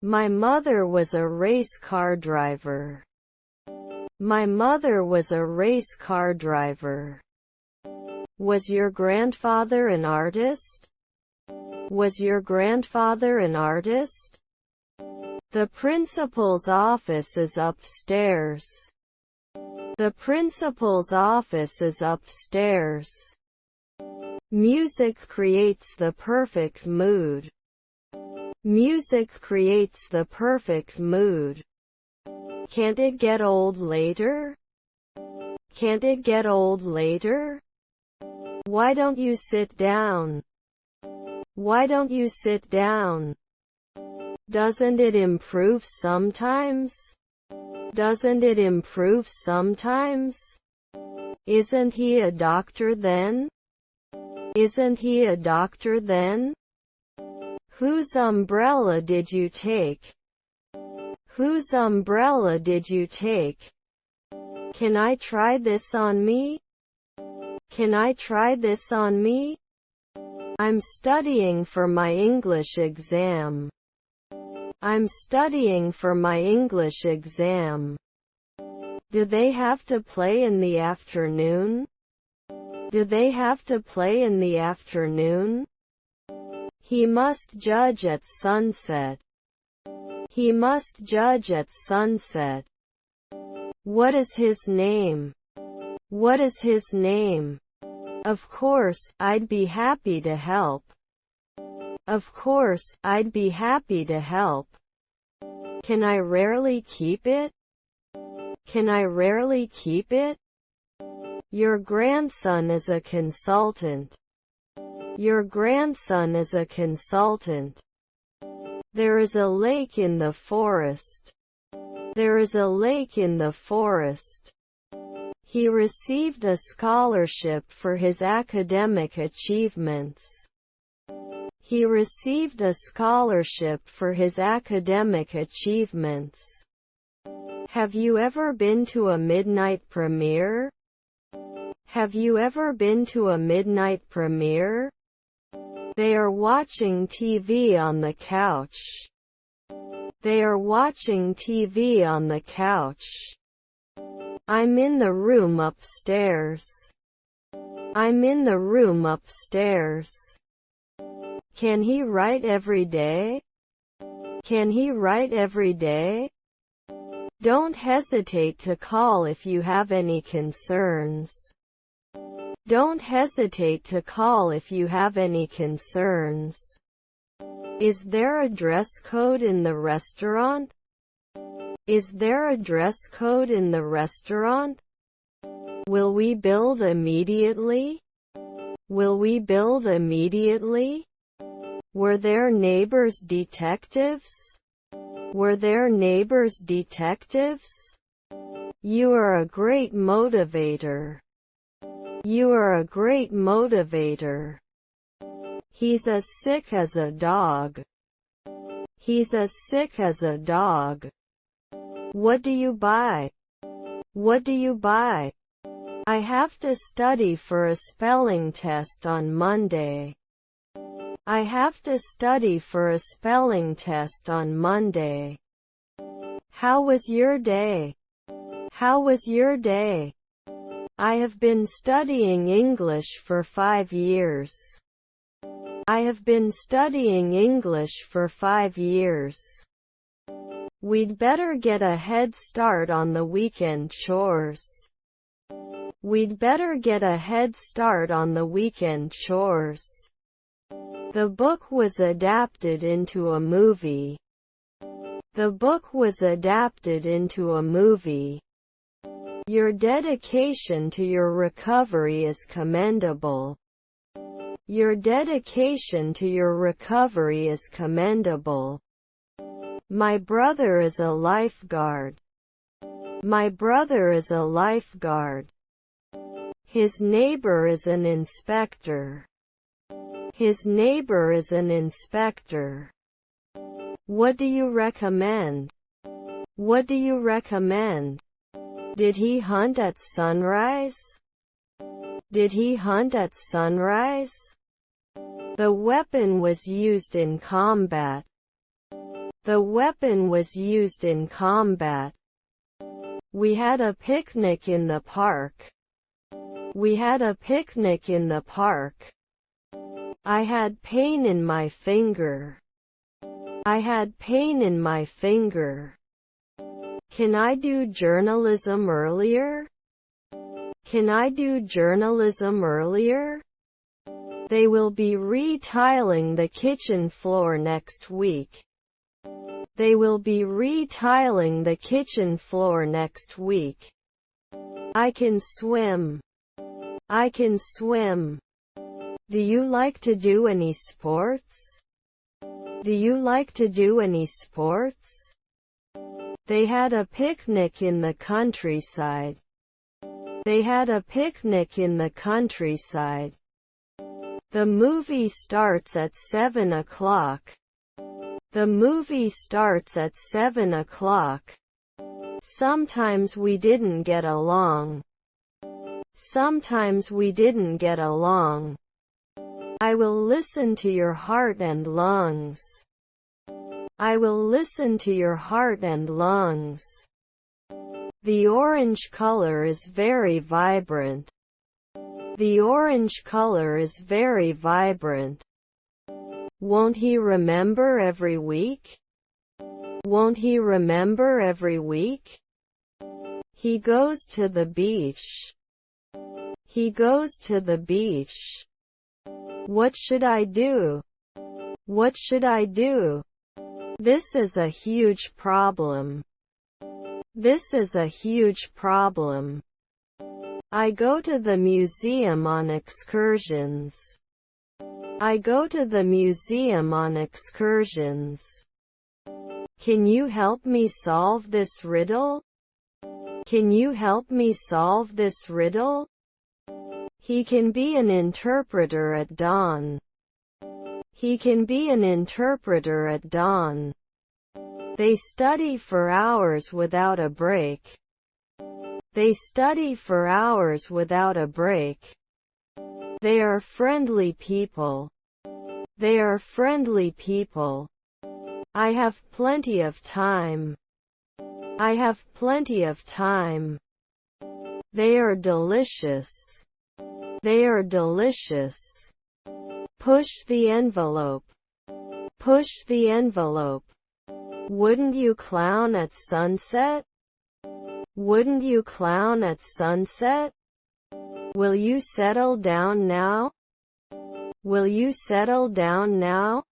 My mother was a race car driver. My mother was a race car driver. Was your grandfather an artist? Was your grandfather an artist? The principal's office is upstairs. The principal's office is upstairs. Music creates the perfect mood. Music creates the perfect mood. Can't it get old later? Can't it get old later? Why don't you sit down? Why don't you sit down? Doesn't it improve sometimes? Doesn't it improve sometimes? Isn't he a doctor then? Isn't he a doctor then? Whose umbrella did you take? Whose umbrella did you take? Can I try this on me? Can I try this on me? I'm studying for my English exam. I'm studying for my English exam. Do they have to play in the afternoon? Do they have to play in the afternoon? He must judge at sunset. He must judge at sunset. What is his name? What is his name? Of course, I'd be happy to help. Of course, I'd be happy to help. Can I rarely keep it? Can I rarely keep it? Your grandson is a consultant. Your grandson is a consultant. There is a lake in the forest. There is a lake in the forest. He received a scholarship for his academic achievements. He received a scholarship for his academic achievements. Have you ever been to a midnight premiere? Have you ever been to a midnight premiere? They are watching TV on the couch. They are watching TV on the couch. I'm in the room upstairs. I'm in the room upstairs. Can he write every day? Can he write every day? Don't hesitate to call if you have any concerns. Don't hesitate to call if you have any concerns. Is there a dress code in the restaurant? Is there a dress code in the restaurant? Will we build immediately? Will we build immediately? Were there neighbors detectives? Were there neighbors detectives? You are a great motivator. You are a great motivator. He's as sick as a dog. He's as sick as a dog. What do you buy? What do you buy? I have to study for a spelling test on Monday. I have to study for a spelling test on Monday. How was your day? How was your day? I have been studying English for 5 years. I have been studying English for 5 years. We'd better get a head start on the weekend chores. We'd better get a head start on the weekend chores. The book was adapted into a movie. The book was adapted into a movie. Your dedication to your recovery is commendable. Your dedication to your recovery is commendable. My brother is a lifeguard. My brother is a lifeguard. His neighbor is an inspector. His neighbor is an inspector. What do you recommend? What do you recommend? Did he hunt at sunrise? Did he hunt at sunrise? The weapon was used in combat. The weapon was used in combat. We had a picnic in the park. We had a picnic in the park. I had pain in my finger. I had pain in my finger. Can I do journalism earlier? Can I do journalism earlier? They will be re-tiling the kitchen floor next week. They will be re-tiling the kitchen floor next week. I can swim. I can swim. Do you like to do any sports? Do you like to do any sports? They had a picnic in the countryside. They had a picnic in the countryside. The movie starts at 7 o'clock. The movie starts at 7 o'clock. Sometimes we didn't get along. Sometimes we didn't get along. I will listen to your heart and lungs. I will listen to your heart and lungs. The orange color is very vibrant. The orange color is very vibrant. Won't he remember every week? Won't he remember every week? He goes to the beach. He goes to the beach. What should I do? What should I do? This is a huge problem. This is a huge problem. I go to the museum on excursions. I go to the museum on excursions. Can you help me solve this riddle? Can you help me solve this riddle? He can be an interpreter at dawn. He can be an interpreter at dawn. They study for hours without a break. They study for hours without a break. They are friendly people. They are friendly people. I have plenty of time. I have plenty of time. They are delicious. They are delicious. Push the envelope. Push the envelope. Wouldn't you clown at sunset? Wouldn't you clown at sunset? Will you settle down now? Will you settle down now?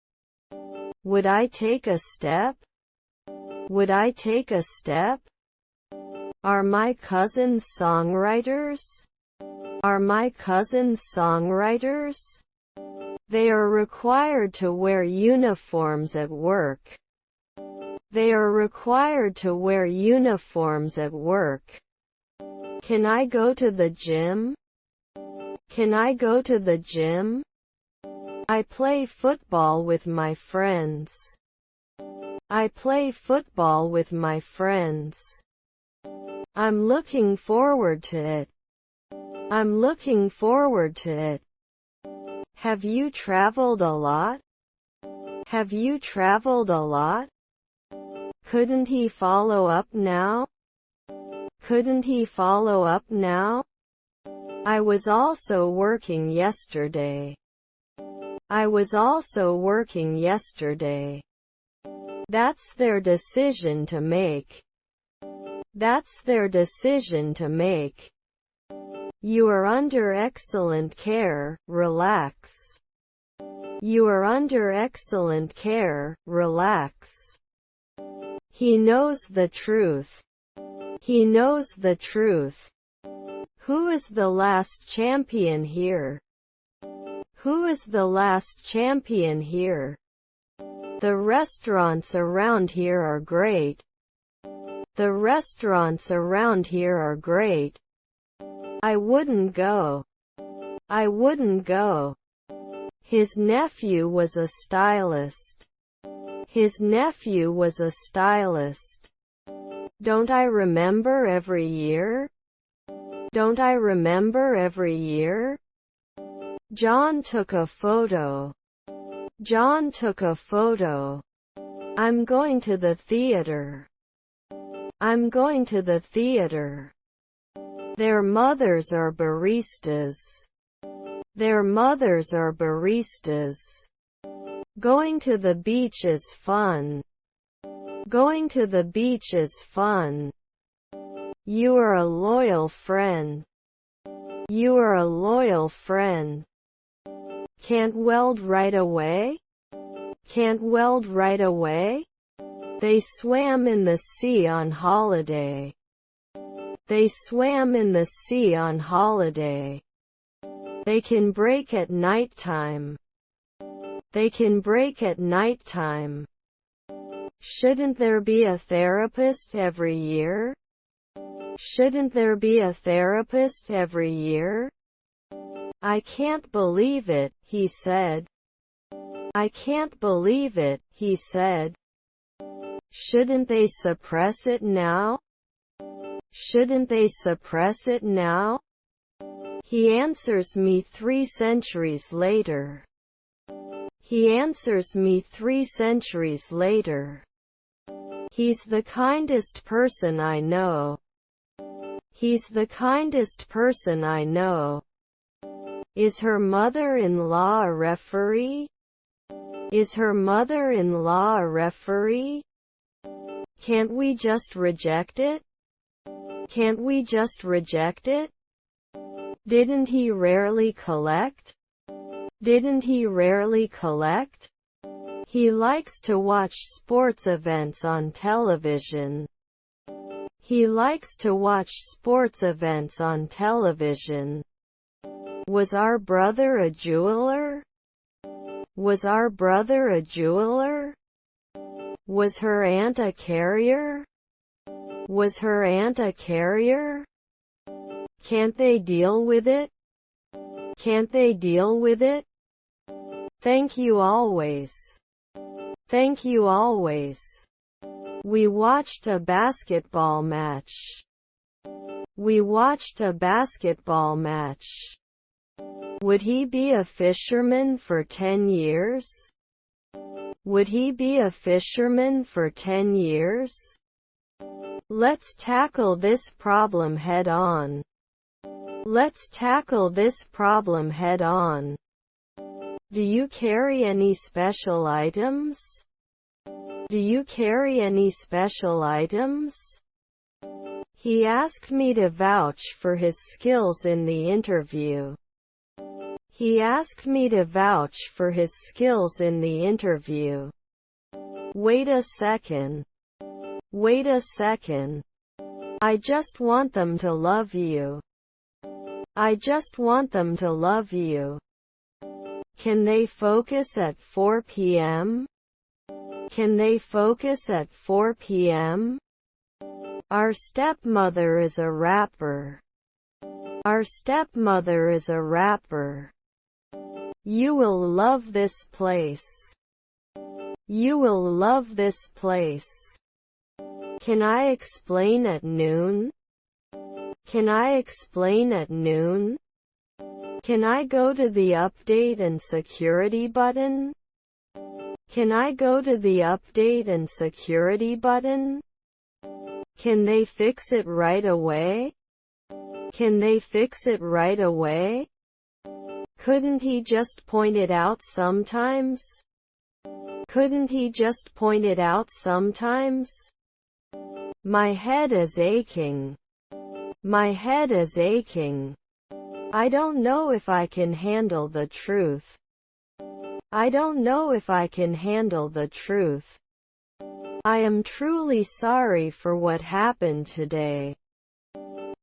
Would I take a step? Would I take a step? Are my cousins songwriters? Are my cousins songwriters? They are required to wear uniforms at work. They are required to wear uniforms at work. Can I go to the gym? Can I go to the gym? I play football with my friends. I play football with my friends. I'm looking forward to it. I'm looking forward to it. Have you traveled a lot? Have you traveled a lot? Couldn't he follow up now? Couldn't he follow up now? I was also working yesterday. I was also working yesterday. That's their decision to make. That's their decision to make. You are under excellent care, relax. You are under excellent care, relax. He knows the truth. He knows the truth. Who is the last champion here? Who is the last champion here? The restaurants around here are great. The restaurants around here are great. I wouldn't go. I wouldn't go. His nephew was a stylist. His nephew was a stylist. Don't I remember every year? Don't I remember every year? John took a photo. John took a photo. I'm going to the theater. I'm going to the theater. Their mothers are baristas. Their mothers are baristas. Going to the beach is fun. Going to the beach is fun. You are a loyal friend. You are a loyal friend. Can't weld right away? Can't weld right away? They swam in the sea on holiday. They swam in the sea on holiday. They can break at nighttime. They can break at nighttime. Shouldn't there be a therapist every year? Shouldn't there be a therapist every year? I can't believe it, he said. I can't believe it, he said. Shouldn't they suppress it now? Shouldn't they suppress it now? He answers me 3 centuries later. He answers me 3 centuries later. He's the kindest person I know. He's the kindest person I know. Is her mother-in-law a referee? Is her mother-in-law a referee? Can't we just reject it? Can't we just reject it? Didn't he rarely collect? Didn't he rarely collect? He likes to watch sports events on television. He likes to watch sports events on television. Was our brother a jeweler? Was our brother a jeweler? Was her aunt a carrier? Was her aunt a carrier? Can't they deal with it? Can't they deal with it? Thank you always. Thank you always. We watched a basketball match. We watched a basketball match. Would he be a fisherman for 10 years? Would he be a fisherman for 10 years? Let's tackle this problem head on. Let's tackle this problem head on. Do you carry any special items? Do you carry any special items? He asked me to vouch for his skills in the interview. He asked me to vouch for his skills in the interview. Wait a second. Wait a second. I just want them to love you. I just want them to love you. Can they focus at 4 p.m.? Can they focus at 4 p.m.? Our stepmother is a rapper. Our stepmother is a rapper. You will love this place. You will love this place. Can I explain at noon? Can I explain at noon? Can I go to the update and security button? Can I go to the update and security button? Can they fix it right away? Can they fix it right away? Couldn't he just point it out sometimes? Couldn't he just point it out sometimes? My head is aching. My head is aching. I don't know if I can handle the truth. I don't know if I can handle the truth. I am truly sorry for what happened today.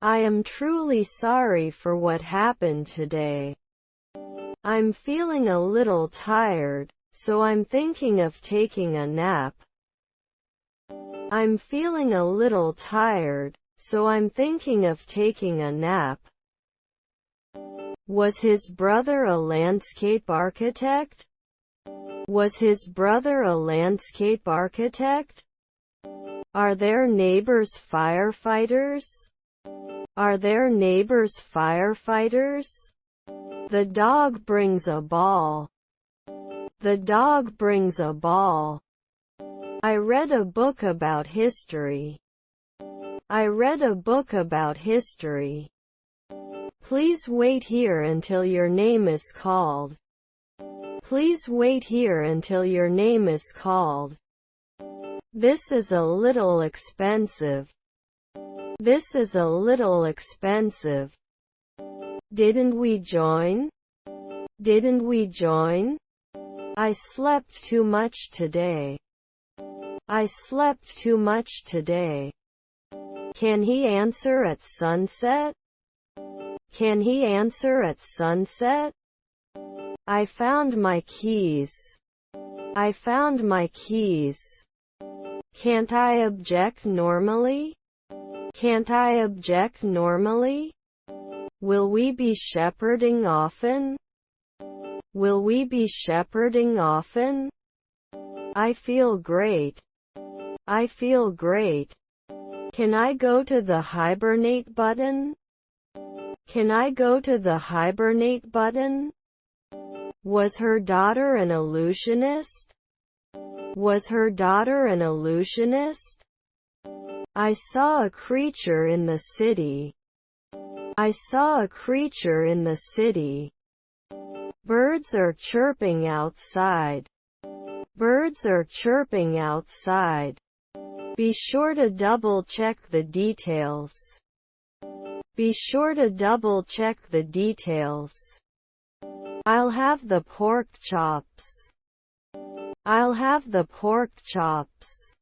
I am truly sorry for what happened today. I'm feeling a little tired, so I'm thinking of taking a nap. I'm feeling a little tired, so I'm thinking of taking a nap. Was his brother a landscape architect? Was his brother a landscape architect? Are their neighbors firefighters? Are their neighbors firefighters? The dog brings a ball. The dog brings a ball. I read a book about history. I read a book about history. Please wait here until your name is called. Please wait here until your name is called. This is a little expensive. This is a little expensive. Didn't we join? Didn't we join? I slept too much today. I slept too much today. Can he answer at sunset? Can he answer at sunset? I found my keys. I found my keys. Can't I object normally? Can't I object normally? Will we be shepherding often? Will we be shepherding often? I feel great. I feel great. Can I go to the hibernate button? Can I go to the hibernate button? Was her daughter an illusionist? Was her daughter an illusionist? I saw a creature in the city. I saw a creature in the city. Birds are chirping outside. Birds are chirping outside. Be sure to double-check the details. Be sure to double-check the details. I'll have the pork chops. I'll have the pork chops.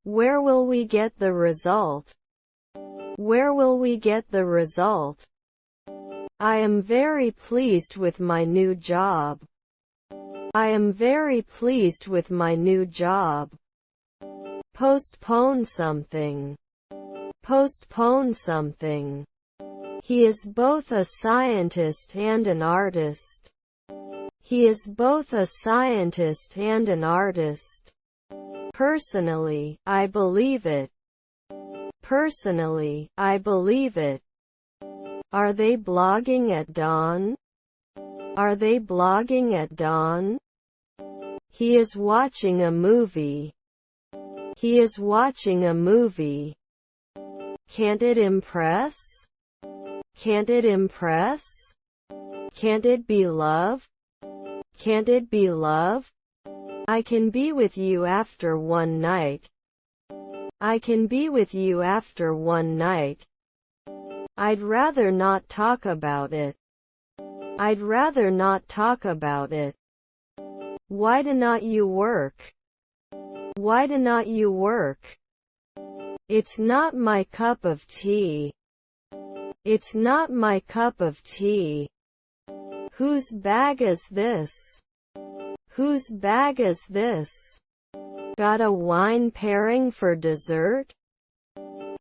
Where will we get the result? Where will we get the result? I am very pleased with my new job. I am very pleased with my new job. Postpone something. Postpone something. He is both a scientist and an artist. He is both a scientist and an artist. Personally, I believe it. Personally, I believe it. Are they blogging at dawn? Are they blogging at dawn? He is watching a movie. He is watching a movie. Can't it impress? Can't it impress? Can't it be love? Can't it be love? I can be with you after one night. I can be with you after one night. I'd rather not talk about it. I'd rather not talk about it. Why do not you work? Why do not you work? It's not my cup of tea. It's not my cup of tea. Whose bag is this? Whose bag is this? Got a wine pairing for dessert?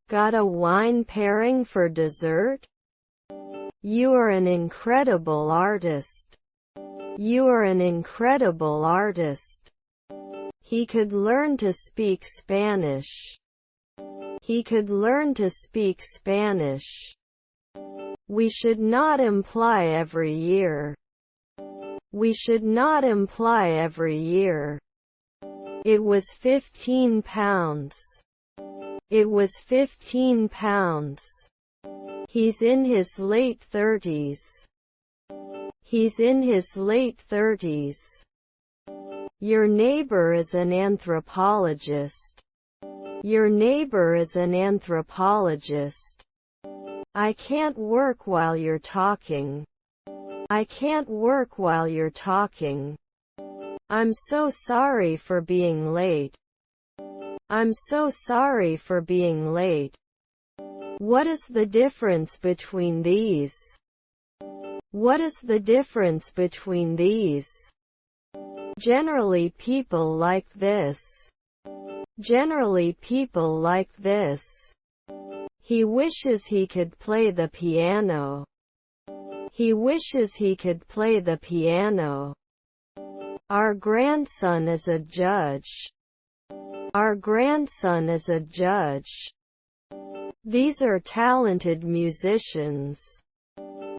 Got a wine pairing for dessert? You are an incredible artist. You are an incredible artist. He could learn to speak Spanish. He could learn to speak Spanish. We should not imply every year. We should not imply every year. It was 15 pounds. It was 15 pounds. He's in his late 30s. He's in his late 30s. Your neighbor is an anthropologist. Your neighbor is an anthropologist. I can't work while you're talking. I can't work while you're talking. I'm so sorry for being late. I'm so sorry for being late. What is the difference between these? What is the difference between these? Generally people like this. Generally people like this. He wishes he could play the piano. He wishes he could play the piano. Our grandson is a judge. Our grandson is a judge. These are talented musicians.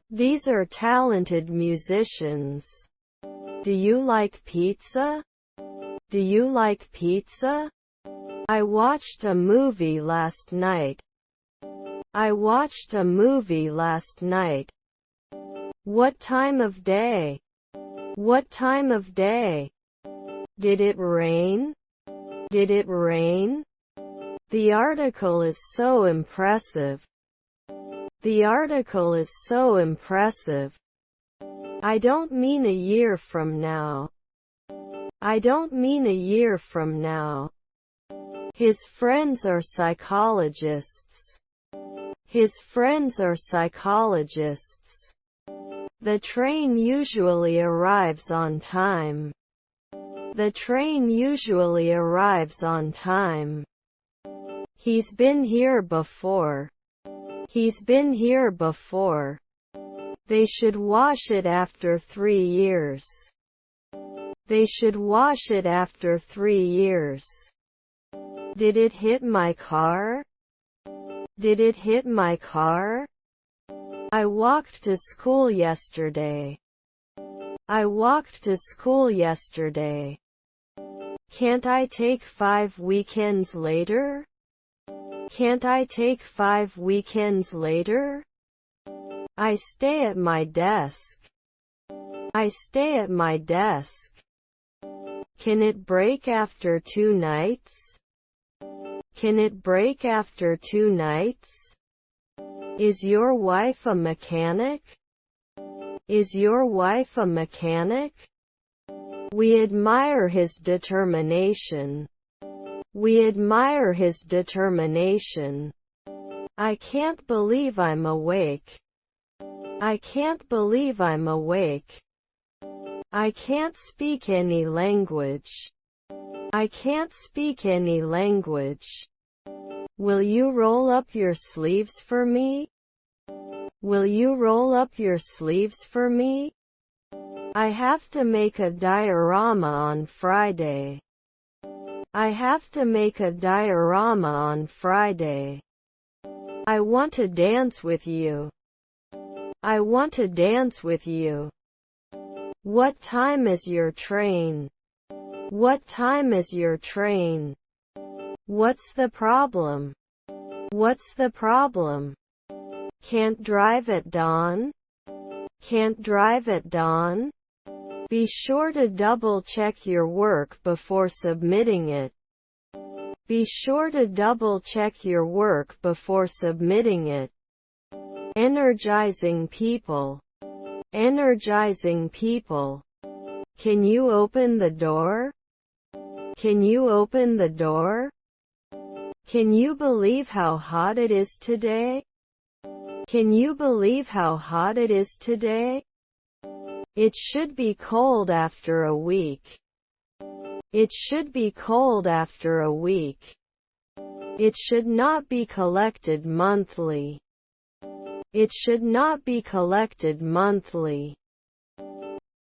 These are talented musicians. Do you like pizza? Do you like pizza? I watched a movie last night. I watched a movie last night. What time of day? What time of day? Did it rain? Did it rain? The article is so impressive. The article is so impressive. I don't mean a year from now. I don't mean a year from now. His friends are psychologists. His friends are psychologists. The train usually arrives on time. The train usually arrives on time. He's been here before. He's been here before. They should wash it after 3 years. They should wash it after 3 years. Did it hit my car? Did it hit my car? I walked to school yesterday. I walked to school yesterday. Can't I take 5 weekends later? Can't I take 5 weekends later? I stay at my desk. I stay at my desk. Can it break after 2 nights? Can it break after 2 nights? Is your wife a mechanic? Is your wife a mechanic? We admire his determination. We admire his determination. I can't believe I'm awake. I can't believe I'm awake. I can't speak any language. I can't speak any language. Will you roll up your sleeves for me? Will you roll up your sleeves for me? I have to make a diorama on Friday. I have to make a diorama on Friday. I want to dance with you. I want to dance with you. What time is your train? What time is your train? What's the problem? What's the problem? Can't drive at dawn? Can't drive at dawn? Be sure to double-check your work before submitting it. Be sure to double-check your work before submitting it. Energizing people. Energizing people. Can you open the door? Can you open the door? Can you believe how hot it is today? Can you believe how hot it is today? It should be cold after a week. It should be cold after a week. It should not be collected monthly. It should not be collected monthly.